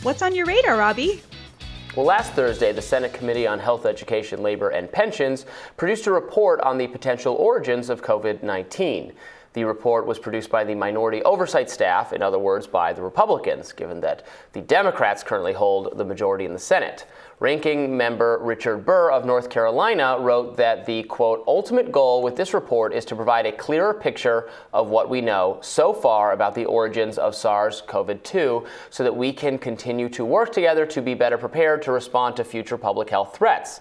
What's on your radar, Robby? Well, last Thursday, the Senate Committee on Health, Education, Labor, and Pensions produced a report on the potential origins of COVID-19. The report was produced by the minority oversight staff, in other words, by the Republicans, given that the Democrats currently hold the majority in the Senate. Ranking member Richard Burr of North Carolina wrote that the, quote, ultimate goal with this report is to provide a clearer picture of what we know so far about the origins of SARS-CoV-2 so that we can continue to work together to be better prepared to respond to future public health threats.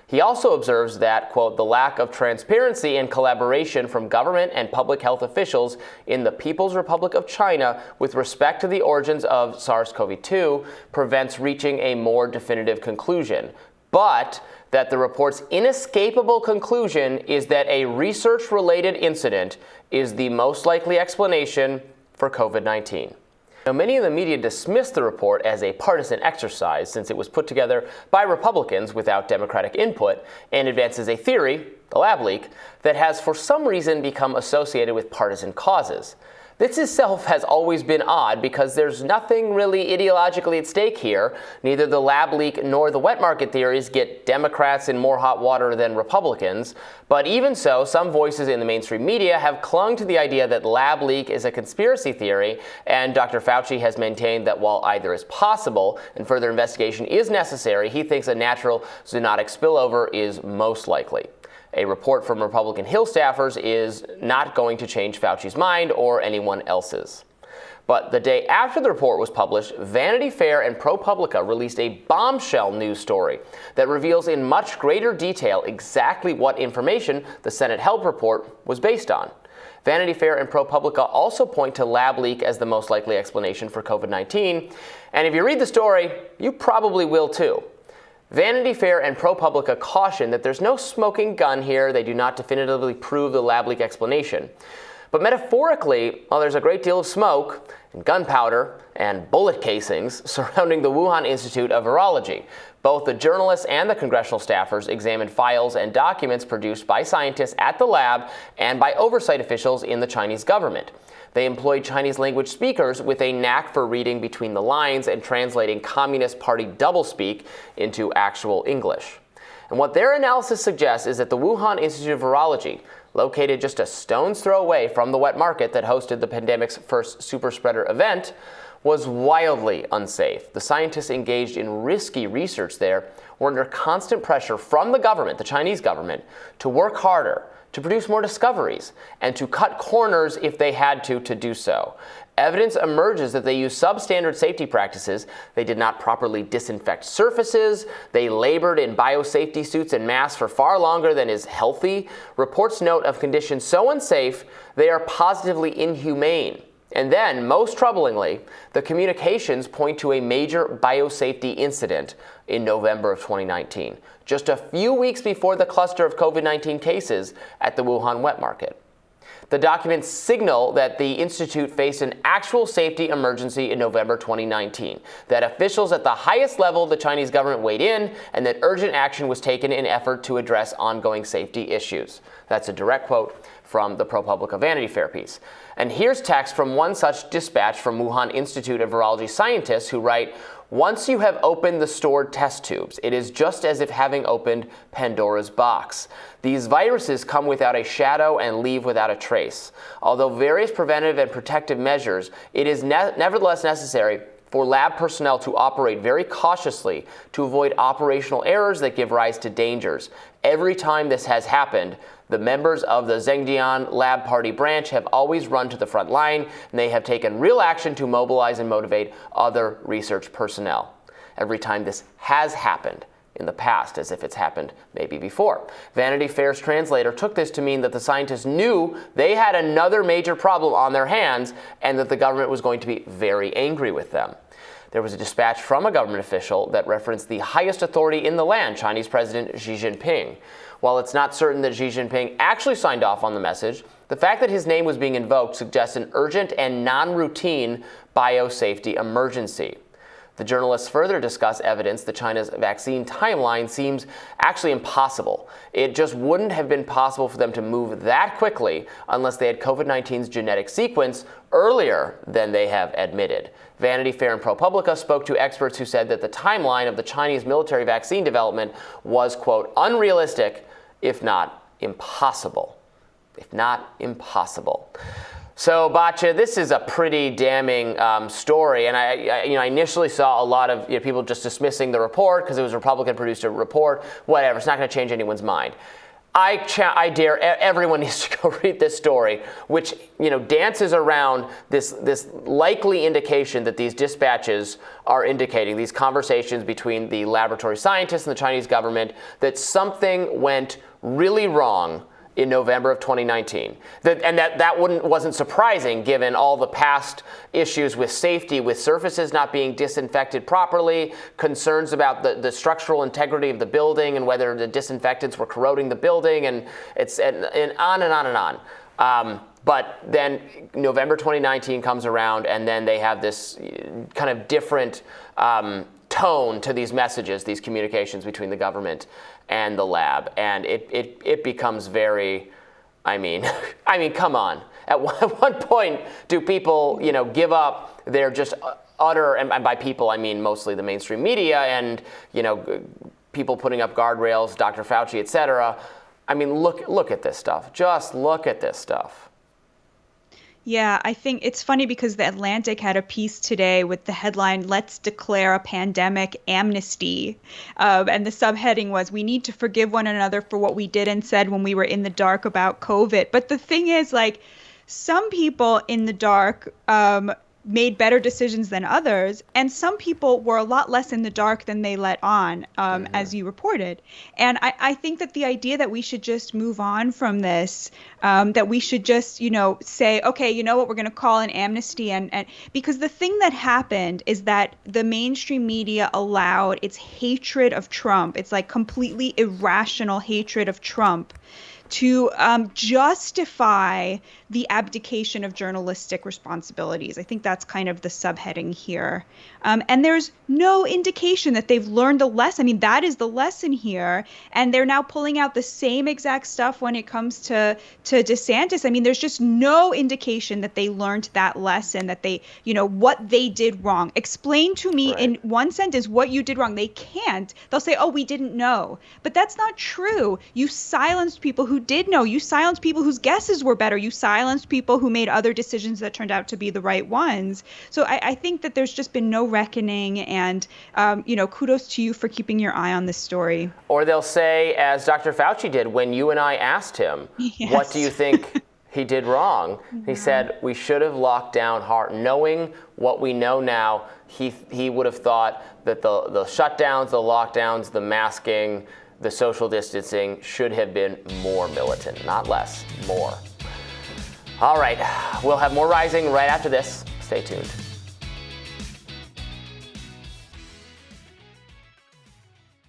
He also observes that, quote, the lack of transparency and collaboration from government and public health officials in the People's Republic of China with respect to the origins of SARS-CoV-2 prevents reaching a more definitive conclusion. But that the report's inescapable conclusion is that a research-related incident is the most likely explanation for COVID-19. Now, many in the media dismissed the report as a partisan exercise since it was put together by Republicans without Democratic input and advances a theory, the lab leak, that has for some reason become associated with partisan causes. This itself has always been odd because there's nothing really ideologically at stake here. Neither the lab leak nor the wet market theories get Democrats in more hot water than Republicans. But even so, some voices in the mainstream media have clung to the idea that lab leak is a conspiracy theory, and Dr. Fauci has maintained that while either is possible and further investigation is necessary, he thinks a natural zoonotic spillover is most likely. A report from Republican Hill staffers is not going to change Fauci's mind or anyone else's. But the day after the report was published, Vanity Fair and ProPublica released a bombshell news story that reveals in much greater detail exactly what information the Senate Health report was based on. Vanity Fair and ProPublica also point to lab leak as the most likely explanation for COVID-19. And if you read the story, you probably will too. Vanity Fair and ProPublica caution that there's no smoking gun here. They do not definitively prove the lab leak explanation. But metaphorically, while there's a great deal of smoke and gunpowder and bullet casings surrounding the Wuhan Institute of Virology. Both the journalists and the congressional staffers examined files and documents produced by scientists at the lab and by oversight officials in the Chinese government. They employed Chinese language speakers with a knack for reading between the lines and translating Communist Party doublespeak into actual English. And what their analysis suggests is that the Wuhan Institute of Virology, located just a stone's throw away from the wet market that hosted the pandemic's first superspreader event, was wildly unsafe. The scientists engaged in risky research there were under constant pressure from the government, the Chinese government, to work harder, to produce more discoveries, and to cut corners if they had to do so. Evidence emerges that they used substandard safety practices. They did not properly disinfect surfaces. They labored in biosafety suits and masks for far longer than is healthy. Reports note of conditions so unsafe, they are positively inhumane. And then, most troublingly, the communications point to a major biosafety incident in November of 2019, just a few weeks before the cluster of COVID-19 cases at the Wuhan wet market. The documents signal that the institute faced an actual safety emergency in November 2019, that officials at the highest level of the Chinese government weighed in, and that urgent action was taken in effort to address ongoing safety issues. That's a direct quote from the ProPublica Vanity Fair piece. And here's text from one such dispatch from Wuhan Institute of Virology scientists who write, once you have opened the stored test tubes, it is just as if having opened Pandora's box. These viruses come without a shadow and leave without a trace. Although various preventive and protective measures, it is nevertheless necessary for lab personnel to operate very cautiously to avoid operational errors that give rise to dangers. Every time this has happened, the members of the Zhengjian Lab Party branch have always run to the front line, and they have taken real action to mobilize and motivate other research personnel. Every time this has happened in the past, as if it's happened maybe before. Vanity Fair's translator took this to mean that the scientists knew they had another major problem on their hands and that the government was going to be very angry with them. There was a dispatch from a government official that referenced the highest authority in the land, Chinese President Xi Jinping. While it's not certain that Xi Jinping actually signed off on the message, the fact that his name was being invoked suggests an urgent and non-routine biosafety emergency. The journalists further discuss evidence that China's vaccine timeline seems actually impossible. It just wouldn't have been possible for them to move that quickly unless they had COVID-19's genetic sequence earlier than they have admitted. Vanity Fair and ProPublica spoke to experts who said that the timeline of the Chinese military vaccine development was, quote, unrealistic, if not impossible. If not impossible. So, Batya, this is a pretty damning story, and I initially saw a lot of people just dismissing the report because it was a Republican-produced report. Whatever, it's not going to change anyone's mind. I dare everyone needs to go read this story, which dances around this likely indication that these dispatches are indicating, these conversations between the laboratory scientists and the Chinese government, that something went really wrong in November of 2019. That wasn't surprising given all the past issues with safety, with surfaces not being disinfected properly, concerns about the structural integrity of the building and whether the disinfectants were corroding the building, and on and on and on. But then November 2019 comes around, and then they have this kind of different tone to these messages, these communications between the government and the lab, and it becomes very, I mean, come on. At one point, do people, give up their just utter, and by people I mean mostly the mainstream media and, people putting up guardrails, Dr. Fauci, et cetera. I mean, look at this stuff. Just look at this stuff. Yeah, I think it's funny because The Atlantic had a piece today with the headline, "Let's declare a pandemic amnesty." And the subheading was, "We need to forgive one another for what we did and said when we were in the dark about COVID." But the thing is, some people in the dark made better decisions than others, and some people were a lot less in the dark than they let on, as you reported. And I think that the idea that we should just move on from this, that we should just, say, okay, you know what, we're going to call an amnesty, and because the thing that happened is that the mainstream media allowed its hatred of Trump, it's like completely irrational hatred of Trump, to justify the abdication of journalistic responsibilities. I think that's kind of the subheading here. And there's no indication that they've learned the lesson. I mean, that is the lesson here. And they're now pulling out the same exact stuff when it comes to DeSantis. I mean, there's just no indication that they learned that lesson, that they, what they did wrong. Explain to me in one sentence what you did wrong. They can't. They'll say, oh, we didn't know. But that's not true. You silenced people who did know. You silenced people whose guesses were better. You silenced people who made other decisions that turned out to be the right ones. So I think that there's just been no reckoning, and kudos to you for keeping your eye on this story. Or they'll say, as Dr. Fauci did when you and I asked him, yes, what do you think he did wrong? He said, we should have locked down hard. Knowing what we know now, he would have thought that the shutdowns, the lockdowns, the masking, the social distancing should have been more militant, not less, more. All right, we'll have more Rising right after this. Stay tuned.